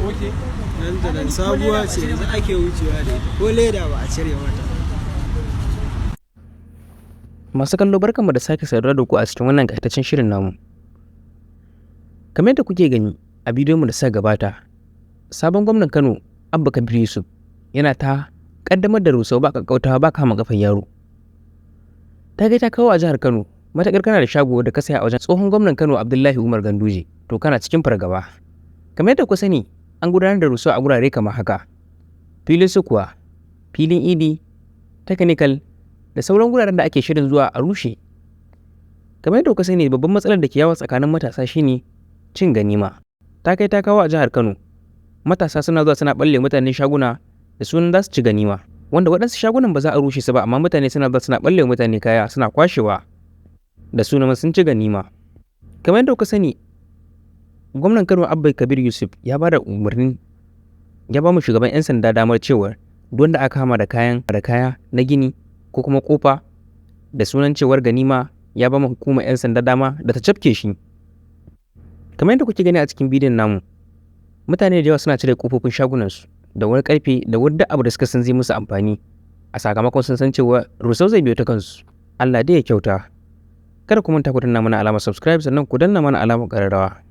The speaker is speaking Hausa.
nan da nan sabuwa ce yanzu ake wucewa da ita ko leda ba a cire mata. Masu kallo barkanmu da sake saduwa da ku a cikin wannan gaitaccen shirin namu. Kamar yadda kuke gani a bidiyonmu da suka gabata, sabon gwamnan Kano Abba Kabir Yusuf yana ta kaddamar da rusau ba kakkautawa ba kama kafan yaro. Ta kai ta kawo a jihar Kano, matakar kana da shago da ka saya a wajen tsohon gwamnan Kano Abdullahi Umar Ganduje, to kana cikin fargaba. Kamar yadda ku sani, an gudanar da rusau a gurare kamar haka: filin sukuwa, filin idi, technical da sauran guraren da ake shirin zuwa a rushe. Kamar yadda ku sani, babban matsalar da ke yawa tsakanin matasa shine cin ganima. Ta kai ta kawo a jihar Kano, matasa suna zuwa suna balle mutane shaguna da sunan za su ci ganima, wanda waɗansu shagunan ba za a rushe su ba, amma mutane suna zuwa suna balle mutane kaya suna kwashewa da sunan sun ci ganima. Kamar yadda ku sani, gwamnan Kano Abba Kabir Yusuf ya ba da umarni, ya ba mu shugaban 'yan sanda damar cewa duk wanda aka kama da kaya na gini ko kuma kofa da sunan cewar ganima, ya ba mu hukumar 'yan sanda dama da ta cafke shi. Kamar yadda kuke gani a cikin bidiyon namu, mutane da yawa suna cire kofofin shagunansu da wani karfe da wani abu da suka san zai musu amfani, a sakamakon sun san cewa rusau zai biyo ta kansu. Allah dai ya kyauta. Kada ku manta ku danna mana alamar subscribe, sannan ku danna mana alamar ƙararrawa.